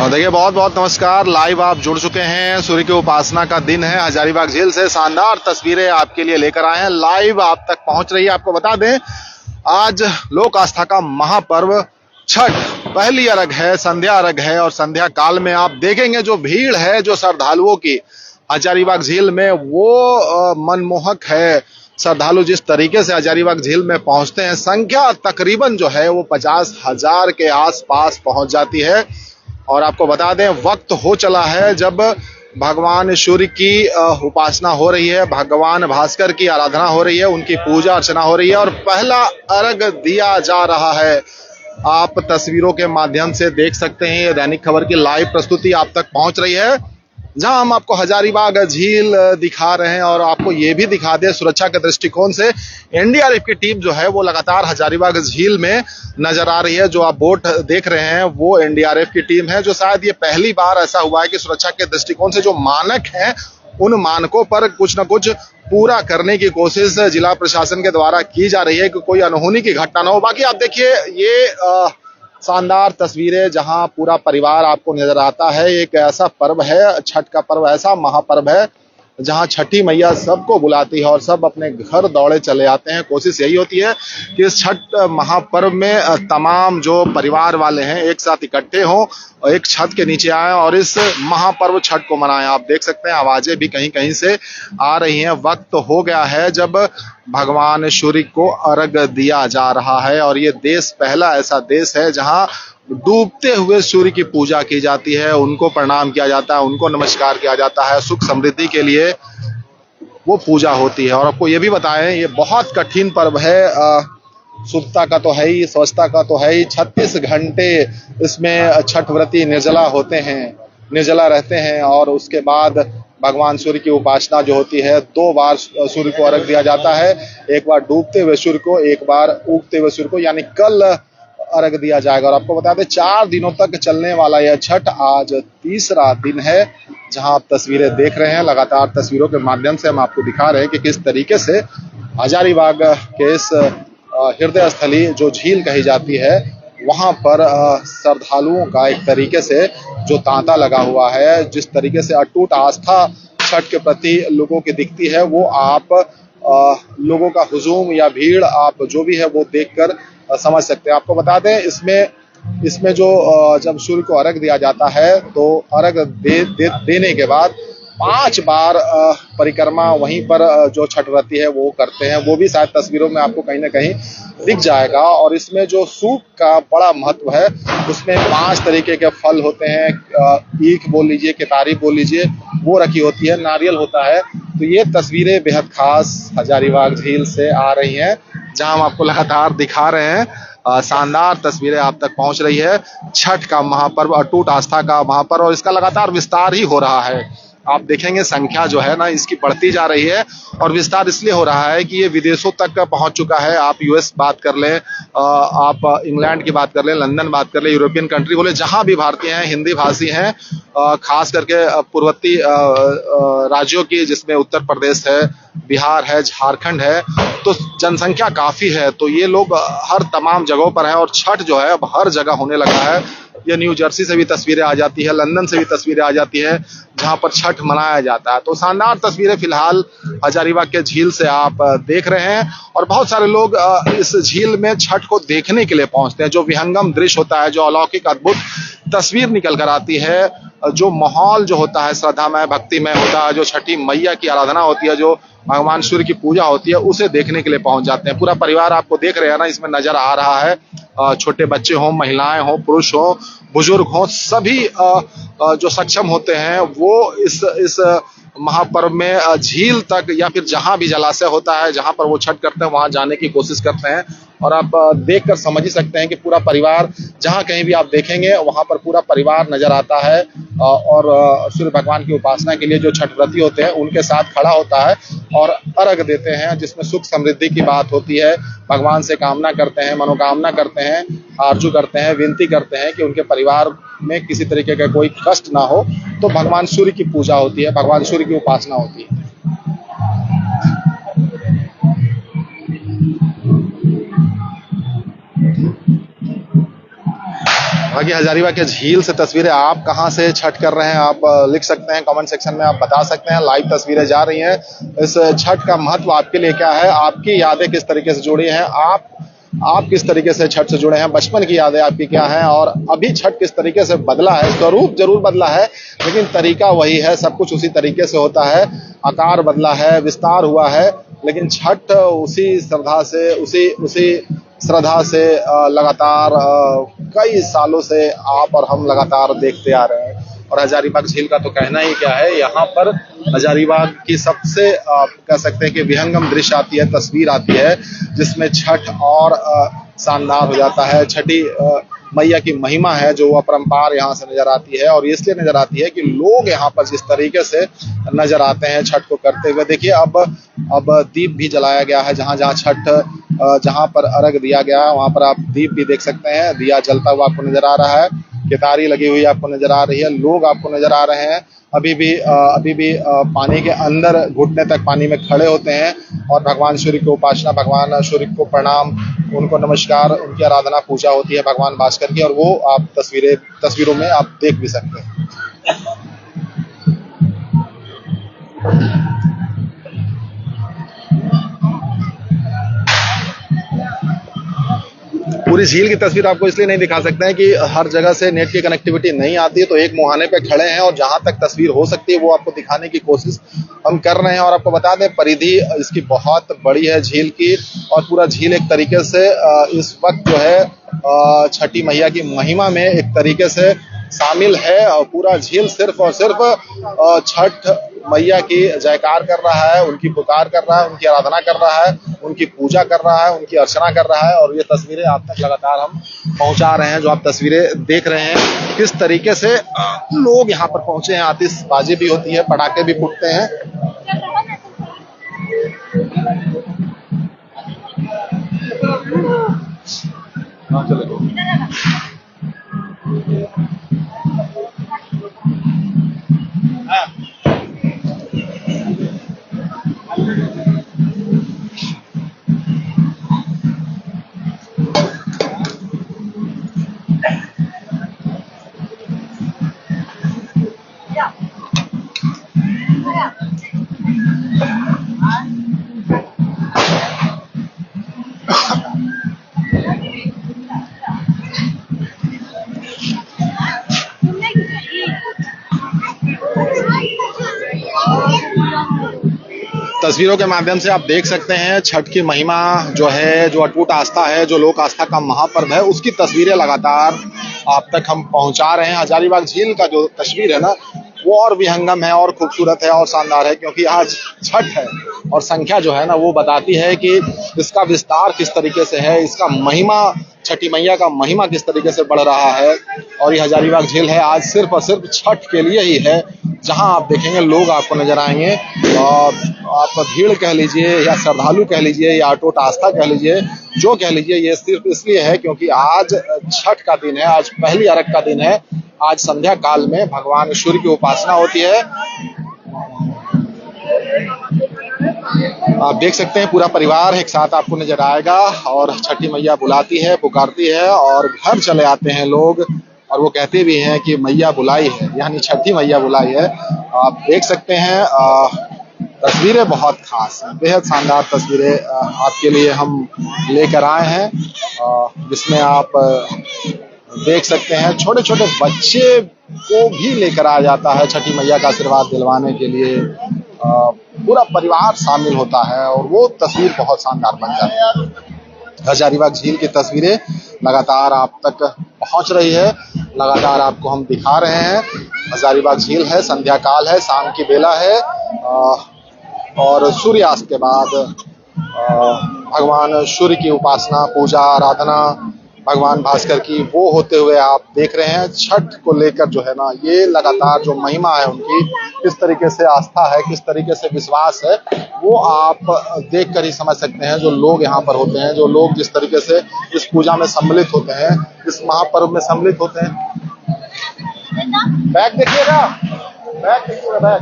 और देखिए बहुत बहुत नमस्कार। लाइव आप जुड़ चुके हैं। सूर्य की उपासना का दिन है। हजारीबाग झील से शानदार तस्वीरें आपके लिए लेकर आए हैं। लाइव आप तक पहुंच रही है। आपको बता दें आज लोक आस्था का महापर्व छठ पहली अर्घ है, संध्या अर्घ है। और संध्या काल में आप देखेंगे जो भीड़ है जो श्रद्धालुओं की हजारीबाग झील में वो मनमोहक है। श्रद्धालु जिस तरीके से हजारीबाग झील में पहुंचते हैं, संख्या तकरीबन जो है वो 50,000 के आसपास पहुंच जाती है। और आपको बता दें वक्त हो चला है जब भगवान सूर्य की उपासना हो रही है, भगवान भास्कर की आराधना हो रही है, उनकी पूजा अर्चना हो रही है और पहला अर्घ दिया जा रहा है। आप तस्वीरों के माध्यम से देख सकते हैं ये दैनिक खबर की लाइव प्रस्तुति आप तक पहुंच रही है, जहां हम आपको हजारीबाग झील दिखा रहे हैं। और आपको ये भी दिखा दें सुरक्षा के दृष्टिकोण से एनडीआरएफ की टीम जो है वो लगातार हजारीबाग झील में नजर आ रही है। जो आप बोट देख रहे हैं वो एनडीआरएफ की टीम है। जो शायद ये पहली बार ऐसा हुआ है कि सुरक्षा के दृष्टिकोण से जो मानक हैं उन मानकों पर कुछ न कुछ पूरा करने की कोशिश जिला प्रशासन के द्वारा की जा रही है कि कोई अनहोनी की घटना न हो। बाकी आप देखिए ये शानदार तस्वीरें जहां पूरा परिवार आपको नजर आता है। एक ऐसा पर्व है, छठ का पर्व ऐसा महापर्व है जहां छठी मैया सबको बुलाती है और सब अपने घर दौड़े चले आते हैं। कोशिश यही होती है कि इस छठ महापर्व में तमाम जो परिवार वाले हैं एक साथ इकट्ठे हों और एक छत के नीचे आए और इस महापर्व छठ को मनाएं। आप देख सकते हैं आवाजें भी कहीं कहीं से आ रही हैं। वक्त हो गया है जब भगवान सूर्य को अर्घ दिया जा रहा है और ये देश पहला ऐसा देश है जहां डूबते हुए सूर्य की पूजा की जाती है, उनको प्रणाम किया जाता है, उनको नमस्कार किया जाता है। सुख समृद्धि के लिए वो पूजा होती है। और आपको ये भी बताएं ये बहुत कठिन पर्व है। शुद्धता का तो है ही, स्वच्छता का तो है ही। 36 घंटे इसमें छठ व्रती निर्जला होते हैं, निर्जला रहते हैं। और उसके बाद भगवान सूर्य की उपासना जो होती है 2 बार सूर्य को अर्घ दिया जाता है। एक बार डूबते हुए सूर्य को, एक बार उगते हुए सूर्य को, यानी कल अर्घ दिया जाएगा। और आपको बता दें 4 दिनों तक चलने वाला यह छठ आज तीसरा दिन है। जहां आप तस्वीरें देख रहे हैं, लगातार तस्वीरों के माध्यम से हम आपको दिखा रहे हैं कि किस तरीके से हजारीबाग के इस हृदय स्थली जो झील कही जाती है वहां पर श्रद्धालुओं का एक तरीके से जो तांता लगा हुआ है, जिस तरीके से अटूट आस्था छठ के प्रति लोगों की दिखती है, वो आप लोगों का हुजूम या भीड़ आप जो भी है वो देखकर समझ सकते हैं। आपको बता दें इसमें जो जब सूर्य को अर्घ दिया जाता है तो अर्घ देने के बाद 5 बार परिक्रमा वहीं पर जो छठ व्रती है वो करते हैं। वो भी शायद तस्वीरों में आपको कहीं ना कहीं दिख जाएगा। और इसमें जो सूप का बड़ा महत्व है, उसमें 5 तरीके के फल होते हैं। ईख बोल लीजिए, केतारी बोल लीजिए, वो रखी होती है, नारियल होता है। तो ये तस्वीरें बेहद खास हजारीबाग झील से आ रही हैं, जहां हम आपको लगातार दिखा रहे हैं। शानदार तस्वीरें आप तक पहुंच रही है। छठ का महापर्व, अटूट आस्था का महापर्व, और इसका लगातार विस्तार ही हो रहा है। आप देखेंगे संख्या जो है ना इसकी बढ़ती जा रही है और विस्तार इसलिए हो रहा है कि ये विदेशों तक पहुंच चुका है। आप यूएस बात कर लें, आप इंग्लैंड की बात कर लें, लंदन बात कर लें, यूरोपियन कंट्री बोले, जहां भी भारतीय हैं, हिंदी भाषी हैं, खास करके पूर्ववर्ती राज्यों की जिसमें उत्तर प्रदेश है, बिहार है, झारखंड है, तो जनसंख्या काफी है। तो ये लोग हर तमाम जगहों पर हैं और छठ जो है अब हर जगह होने लगा है। ये न्यू जर्सी से भी तस्वीरें आ जाती है, लंदन से भी तस्वीरें आ जाती है, जहां पर छठ मनाया जाता है। तो शानदार तस्वीरें फिलहाल हजारीबाग के झील से आप देख रहे हैं। और बहुत सारे लोग इस झील में छठ को देखने के लिए पहुंचते हैं। जो विहंगम दृश्य होता है, जो अलौकिक अद्भुत तस्वीर निकल कर आती है, जो माहौल जो होता है श्रद्धामय भक्तिमय होता है, जो छठी मैया की आराधना होती है, जो भगवान सूर्य की पूजा होती है, उसे देखने के लिए पहुंच जाते हैं। पूरा परिवार आपको देख रहे हैं ना, इसमें नजर आ रहा है। छोटे बच्चे हों, महिलाएं हों, पुरुष हों, बुजुर्ग हों, सभी जो सक्षम होते हैं वो इस महापर्व में झील तक या फिर जहां भी जलाशय होता है जहां पर वो छठ करते हैं वहां जाने की कोशिश करते हैं। और आप देखकर समझ ही सकते हैं कि पूरा परिवार, जहां कहीं भी आप देखेंगे वहां पर पूरा परिवार नजर आता है और सूर्य भगवान की उपासना के लिए जो छठ व्रती होते हैं उनके साथ खड़ा होता है और अर्घ देते हैं, जिसमें सुख समृद्धि की बात होती है। भगवान से कामना करते हैं, मनोकामना करते हैं, आरजू करते हैं, विनती करते हैं कि उनके परिवार में किसी तरीके का कोई कष्ट ना हो। तो भगवान सूर्य की पूजा होती है, भगवान सूर्य की उपासना होती है। बाकी हजारीबाग के झील से तस्वीरें। आप कहां से छठ कर रहे हैं आप लिख सकते हैं कमेंट सेक्शन में, आप बता सकते हैं। लाइव तस्वीरें जा रही हैं। इस छठ का महत्व आपके लिए क्या है, आपकी यादें किस तरीके से जुड़ी हैं, आप किस तरीके से छठ से जुड़े हैं, बचपन की यादें आपकी क्या हैं, और अभी छठ किस तरीके से बदला है। स्वरूप जरूर बदला है लेकिन तरीका वही है, सब कुछ उसी तरीके से होता है। आकार बदला है, विस्तार हुआ है, लेकिन छठ उसी श्रद्धा से उसी श्रद्धा से लगातार कई सालों से आप और हम लगातार देखते आ रहे हैं। और हजारीबाग झील का तो कहना ही क्या है, यहाँ पर हजारीबाग की सबसे आप कह सकते हैं कि विहंगम दृश्य आती है, तस्वीर आती है, जिसमें छठ और शानदार हो जाता है। छठी मैया की महिमा है जो अपरंपार यहाँ से नजर आती है, और इसलिए नजर आती है कि लोग यहाँ पर जिस तरीके से नजर आते हैं छठ को करते हुए। देखिए अब दीप भी जलाया गया है, जहाँ जहाँ छठ जहाँ पर अर्घ दिया गया है वहां पर आप दीप भी देख सकते हैं। दिया जलता हुआ आपको नजर आ रहा है, केतारी लगी हुई आपको नजर आ रही है, लोग आपको नजर आ रहे हैं। अभी भी पानी के अंदर घुटने तक पानी में खड़े होते हैं और भगवान सूर्य की उपासना, भगवान सूर्य को प्रणाम, उनको नमस्कार, उनकी आराधना पूजा होती है भगवान भास्कर की, और वो आप तस्वीरों में आप देख भी सकते हैं। पूरी झील की तस्वीर आपको इसलिए नहीं दिखा सकते हैं कि हर जगह से नेट की कनेक्टिविटी नहीं आती है, तो एक मुहाने पे खड़े हैं और जहां तक तस्वीर हो सकती है वो आपको दिखाने की कोशिश हम कर रहे हैं। और आपको बता दें परिधि इसकी बहुत बड़ी है झील की, और पूरा झील एक तरीके से इस वक्त जो है छठी मैया की महिमा में एक तरीके से शामिल है। और पूरा झील सिर्फ और सिर्फ छठ मैया की जयकार कर रहा है, उनकी पुकार कर रहा है, उनकी आराधना कर रहा है, उनकी पूजा कर रहा है, उनकी अर्चना कर रहा है। और ये तस्वीरें आप तक लगातार हम पहुंचा रहे हैं। जो आप तस्वीरें देख रहे हैं किस तरीके से लोग यहाँ पर पहुंचे हैं, आतिशबाजी भी होती है, पटाखे भी फूटते हैं। तस्वीरों के माध्यम से आप देख सकते हैं छठ की महिमा जो है, जो अटूट आस्था है, जो लोक आस्था का महापर्व है, उसकी तस्वीरें लगातार आप तक हम पहुंचा रहे हैं। हजारीबाग झील का जो तस्वीर है ना, वो और विहंगम है और खूबसूरत है और शानदार है, क्योंकि आज छठ है और संख्या जो है ना वो बताती है कि इसका विस्तार किस तरीके से है, इसका महिमा, छठी मैया का महिमा किस तरीके से बढ़ रहा है। और ये हजारीबाग झील है आज सिर्फ और सिर्फ छठ के लिए ही है, जहां आप देखेंगे लोग आपको नजर आएंगे। और आप भीड़ कह लीजिए या श्रद्धालु कह लीजिए या अटूट आस्था कह लीजिए, जो कह लीजिए, ये सिर्फ इसलिए है क्योंकि आज छठ का दिन है, आज पहली अर्घ का दिन है। आज संध्या काल में भगवान सूर्य की उपासना होती है। आप देख सकते हैं पूरा परिवार एक साथ आपको नजर आएगा और छठी मैया बुलाती है, पुकारती है और घर चले आते हैं लोग, और वो कहते भी हैं कि मैया बुलाई है, यानी छठी मैया बुलाई है। आप देख सकते हैं तस्वीरें बहुत खास, बेहद शानदार तस्वीरें आपके लिए हम लेकर आए हैं, जिसमें आप देख सकते हैं छोटे छोटे बच्चे को भी लेकर आ जाता है छठी मैया का आशीर्वाद दिलवाने के लिए। पूरा परिवार शामिल होता है और वो तस्वीर बहुत शानदार बन जाती है। हजारीबाग झील की तस्वीरें लगातार आप तक पहुंच रही है, लगातार आपको हम दिखा रहे हैं। हजारीबाग झील है, संध्या काल है, शाम की बेला है, और सूर्यास्त के बाद भगवान सूर्य की उपासना, पूजा, आराधना भगवान भास्कर की वो होते हुए आप देख रहे हैं। छठ को लेकर जो है ना, ये लगातार जो महिमा है उनकी, किस तरीके से आस्था है, किस तरीके से विश्वास है, वो आप देख कर ही समझ सकते हैं। जो लोग यहाँ पर होते हैं, जो लोग जिस तरीके से इस पूजा में सम्मिलित होते हैं, इस महापर्व में सम्मिलित होते हैं। बैग देखिएगा, बैग देखिएगा, बैग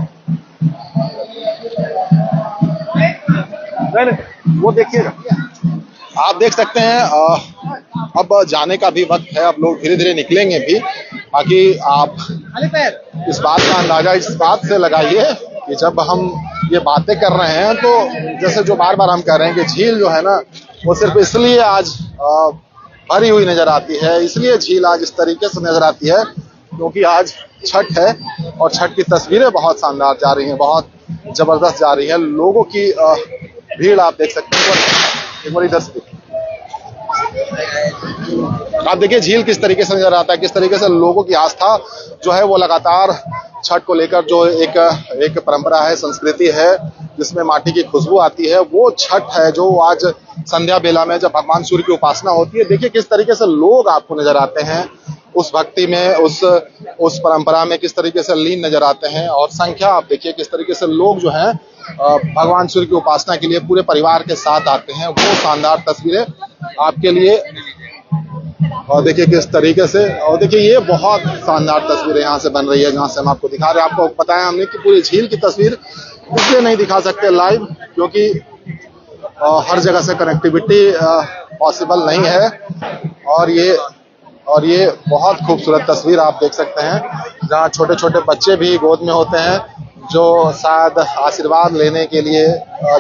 नहीं, वो देखिएगा। आप देख सकते हैं अब जाने का भी वक्त है, अब लोग धीरे धीरे निकलेंगे भी। बाकी आप इस बात का अंदाजा इस बात से लगाइए कि जब हम ये बातें कर रहे हैं तो जैसे जो बार बार हम कह रहे हैं कि झील जो है ना वो सिर्फ इसलिए आज भरी हुई नजर आती है, इसलिए झील आज इस तरीके से नजर आती है क्योंकि आज छठ है और छठ की तस्वीरें बहुत शानदार जा रही हैं, बहुत जबरदस्त जा रही है। लोगों की भीड़ आप देख सकते हैं। एक बार इधर से आप देखिए झील किस तरीके से नजर आता है, किस तरीके से लोगों की आस्था जो है वो लगातार छठ को लेकर जो एक परंपरा है, संस्कृति है जिसमें माटी की खुशबू आती है, वो छठ है जो आज संध्या बेला में जब भगवान सूर्य की उपासना होती है। देखिए किस तरीके से लोग आपको नजर आते हैं उस भक्ति में, उस परंपरा में किस तरीके से लीन नजर आते हैं। और संख्या आप देखिए किस तरीके से लोग जो हैं भगवान सूर्य की उपासना के लिए पूरे परिवार के साथ आते हैं, वो शानदार तस्वीरें आपके लिए। और देखिए किस तरीके से, और देखिए ये बहुत शानदार तस्वीरें यहाँ से बन रही है जहाँ से हम आपको दिखा रहे हैं। आपको बताया हमने कि पूरी झील की तस्वीर इसलिए नहीं दिखा सकते लाइव क्योंकि हर जगह से कनेक्टिविटी पॉसिबल नहीं है। और ये बहुत खूबसूरत तस्वीर आप देख सकते हैं जहाँ छोटे छोटे बच्चे भी गोद में होते हैं जो शायद आशीर्वाद लेने के लिए,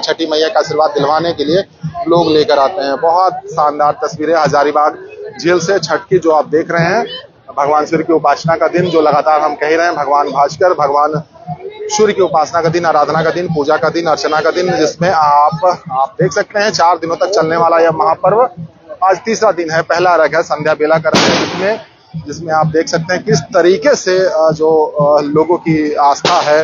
छठी मैया का आशीर्वाद दिलवाने के लिए लोग लेकर आते हैं। बहुत शानदार तस्वीरें हजारीबाग झील से छठ की जो आप देख रहे हैं। भगवान सूर्य की उपासना का दिन जो लगातार हम कह रहे हैं, भगवान भास्कर, भगवान सूर्य की उपासना का दिन, आराधना का दिन, पूजा का दिन, अर्चना का दिन, जिसमें आप देख सकते हैं 4 दिनों तक चलने वाला यह महापर्व आज तीसरा दिन है। पहला अर्घ है, संध्या बेला कर रहे हैं जिसमें आप देख सकते हैं किस तरीके से जो लोगों की आस्था है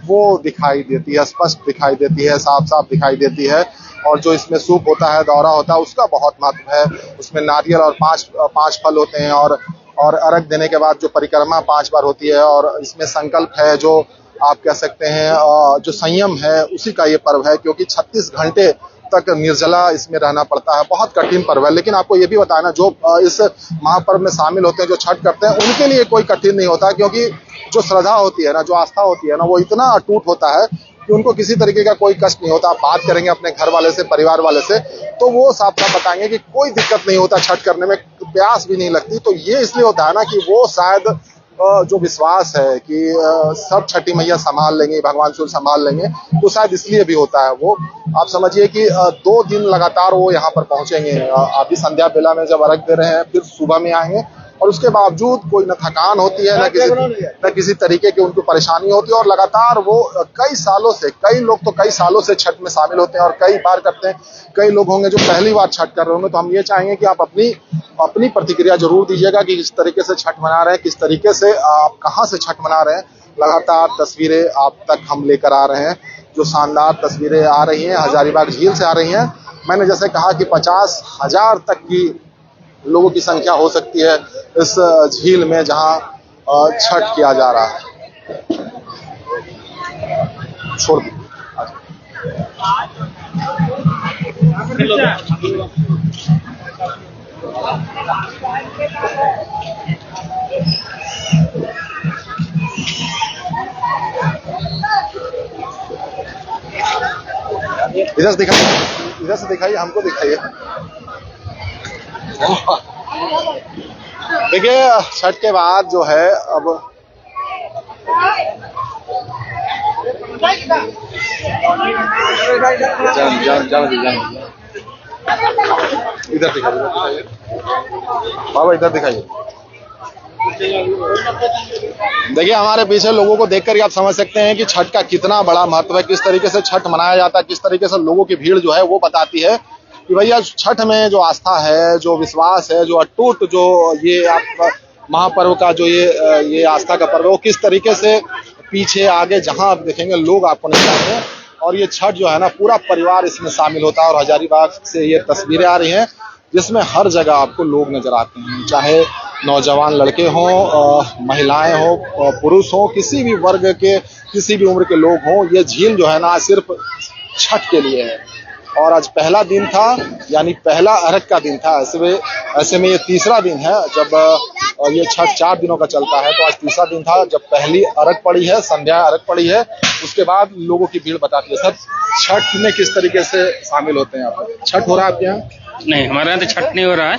वो दिखाई देती है, स्पष्ट दिखाई देती है, साफ साफ दिखाई देती है। और जो इसमें सूप होता है, दौरा होता है, उसका बहुत महत्व है। उसमें नारियल और पांच फल होते हैं और अर्घ देने के बाद जो परिक्रमा 5 बार होती है और इसमें संकल्प है, जो आप कह सकते हैं जो संयम है, उसी का ये पर्व है क्योंकि 36 घंटे तक निर्जला इसमें रहना पड़ता है। बहुत कठिन पर्व है। लेकिन आपको ये भी बताना, जो इस महापर्व में शामिल होते हैं, जो छठ करते हैं, उनके लिए कोई कठिन नहीं होता क्योंकि जो श्रद्धा होती है ना, जो आस्था होती है ना, वो इतना अटूट होता है कि उनको किसी तरीके का कोई कष्ट नहीं होता। आप बात करेंगे अपने घर वाले से, परिवार वाले से, तो वो साफ साफ बताएंगे कि कोई दिक्कत नहीं होता छठ करने में, प्यास भी नहीं लगती। तो ये इसलिए होता है ना कि वो शायद जो विश्वास है कि सब छठी मैया संभाल लेंगे, भगवान सूर्य संभाल लेंगे, तो शायद इसलिए भी होता है। वो आप समझिए कि 2 दिन लगातार वो यहाँ पर पहुंचेंगे। अभी संध्या बेला में जब अर्घ दे रहे हैं, फिर सुबह में आएंगे और उसके बावजूद कोई न थकान होती है, न किसी तरीके की उनको परेशानी होती है। और लगातार वो कई सालों से, कई लोग तो कई सालों से छठ में शामिल होते हैं और कई बार करते हैं। कई लोग होंगे जो पहली बार छठ कर रहे होंगे। तो हम ये चाहेंगे कि आप अपनी प्रतिक्रिया जरूर दीजिएगा कि किस तरीके से छठ मना रहे हैं, किस तरीके से आप कहाँ से छठ मना रहे हैं। लगातार तस्वीरें आप तक हम लेकर आ रहे हैं, जो शानदार तस्वीरें आ रही हैं हजारीबाग झील से आ रही हैं। मैंने जैसे कहा कि 50,000 तक की लोगों की संख्या हो सकती है इस झील में जहां छठ किया जा रहा है। छोड़ इधर से दिखाइए, हमको दिखाइए। देखिए छठ के बाद जो है अब इधर दिखाइए बाबा, इधर दिखाइए। देखिए हमारे पीछे लोगों को देखकर आप समझ सकते हैं कि छठ का कितना बड़ा महत्व है, किस तरीके से छठ मनाया जाता है, किस तरीके से लोगों की भीड़ जो है वो बताती है कि भैया छठ में जो आस्था है, जो विश्वास है, जो अटूट जो ये आप महापर्व का जो ये आस्था का पर्व है, वो किस तरीके से पीछे आगे जहां आप देखेंगे लोग आपको नजर आएंगे। और ये छठ जो है ना, पूरा परिवार इसमें शामिल होता है। और हजारीबाग से ये तस्वीरें आ रही हैं जिसमें हर जगह आपको लोग नजर आते हैं, चाहे नौजवान लड़के हों, महिलाएं हों, पुरुष हों, किसी भी वर्ग के, किसी भी उम्र के लोग हों। ये झील जो है ना सिर्फ छठ के लिए है। और आज पहला दिन था, यानी पहला अर्घ का दिन था। ऐसे में ये तीसरा दिन है जब ये छठ 4 दिनों का चलता है, तो आज तीसरा दिन था जब पहली अर्घ पड़ी है, संध्या अर्घ पड़ी है। उसके बाद लोगों की भीड़ बताती है। सब छठ में किस तरीके से शामिल होते हैं। आप छठ हो रहा है आपके यहाँ? नहीं, हमारे यहाँ तो छठ नहीं हो रहा है,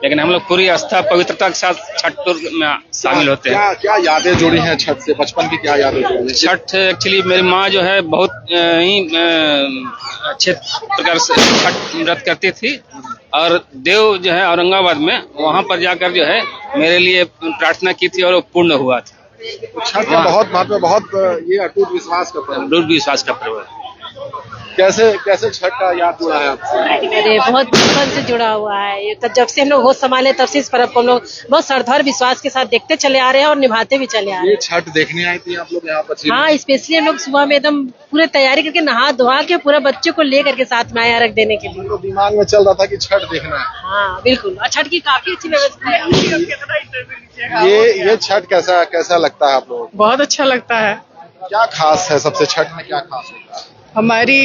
लेकिन हम लोग पूरी आस्था पवित्रता के साथ छठ पर्व में शामिल होते हैं। क्या क्या यादें जुड़ी हैं छठ से, बचपन की क्या यादें जुड़ी हैं? छठ एक्चुअली मेरी माँ जो है बहुत ही अच्छे प्रकार से छठ व्रत करती थी, और देव जो है औरंगाबाद में, वहाँ पर जाकर जो है मेरे लिए प्रार्थना की थी और वो पूर्ण हुआ था। छठ का बहुत महत्व, बहुत ये अटूट विश्वास का पर्व। दृढ़ विश्वास का पर्व है। कैसे छठ का याद जुड़ा है आपसे? अरे बहुत बचपन से जुड़ा हुआ है ये, तो जब से हम लोग होश संभाले तब से इस पर्व को हम लोग बहुत श्रद्धा और विश्वास के साथ देखते चले आ रहे हैं और निभाते भी चले आ रहे ये हैं। छठ देखने आई थी आप लोग यहाँ पर? हाँ, स्पेशली हम लोग सुबह में एकदम पूरे तैयारी करके नहा धोआ के पूरा बच्चों को ले करके साथ में आया रख देने के लिए। तो दिमाग में चल रहा था कि छठ देखना है। हाँ बिल्कुल, और छठ की काफी अच्छी व्यवस्था है। ये छठ कैसा लगता है आप लोगों को? बहुत अच्छा लगता है। क्या खास है सबसे छठ में, क्या खास होता है? हमारी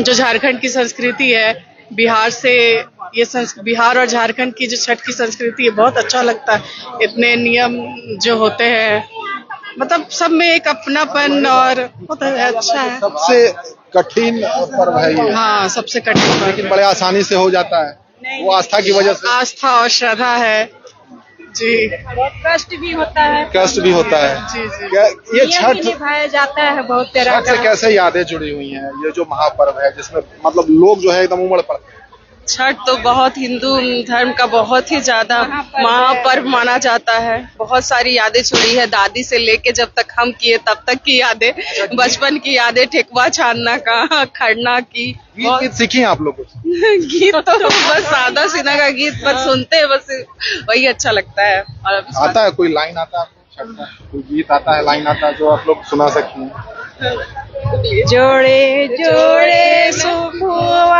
जो झारखंड की संस्कृति है, बिहार से ये बिहार और झारखंड की जो छठ की संस्कृति है, बहुत अच्छा लगता है। इतने नियम जो होते हैं, मतलब सब में एक अपनापन और बहुत अच्छा है। सबसे कठिन पर्व है ये। हाँ, सबसे कठिन पर्व लेकिन है। बड़े आसानी से हो जाता है, वो आस्था की वजह से। आस्था और श्रद्धा है जी। बहुत कष्ट भी होता है। कष्ट भी होता है जी जी। ये छठ निभाया जाता है बहुत तरह छठ से कैसे यादें जुड़ी हुई हैं? ये जो महापर्व है जिसमें मतलब लोग जो है एकदम उमड़ पड़ते हैं। छठ तो बहुत हिंदू धर्म का बहुत ही ज्यादा महापर्व माना जाता है। बहुत सारी यादें जुड़ी है, दादी से लेके जब तक हम किए तब तक की यादें, बचपन की यादें, ठेकुआ छानना का, खड़ना की। गीत सीखी हैं आप लोग कुछ? गीत तो बस सादा सीधा का गीत बस सुनते हैं, बस वही अच्छा लगता है। और अभी आता है कोई लाइन आता है आपको छठ का? कोई गीत आता है, लाइन आता है जो आप लोग सुना सकती हैं? जोड़े जोड़े सुखुआ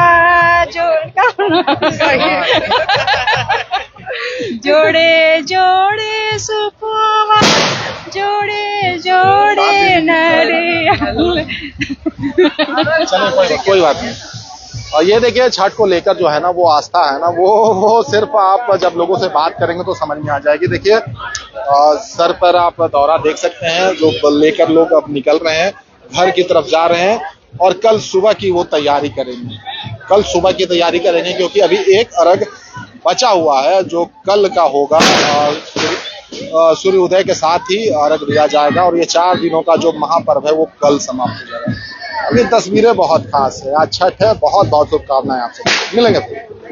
जोड़े जोड़े सुखुआ जोड़े जोड़े नारियल। चलिए कोई बात नहीं। और ये देखिए छठ को लेकर जो है ना वो आस्था है ना, वो सिर्फ आप जब लोगों से बात करेंगे तो समझ में आ जाएगी। देखिए सर पर आप दौरा देख सकते हैं, जो लेकर लोग अब निकल रहे हैं, घर की तरफ जा रहे हैं और कल सुबह की वो तैयारी करेंगे। कल सुबह की तैयारी करेंगे क्योंकि अभी एक अर्घ बचा हुआ है जो कल का होगा। सूर्य उदय के साथ ही अर्घ दिया जाएगा और ये 4 दिनों का जो महापर्व है वो कल समाप्त हो जाएगा। अब ये तस्वीरें बहुत खास है। आज छठ है, बहुत बहुत शुभकामनाएं आपसे, मिलेंगे फिर।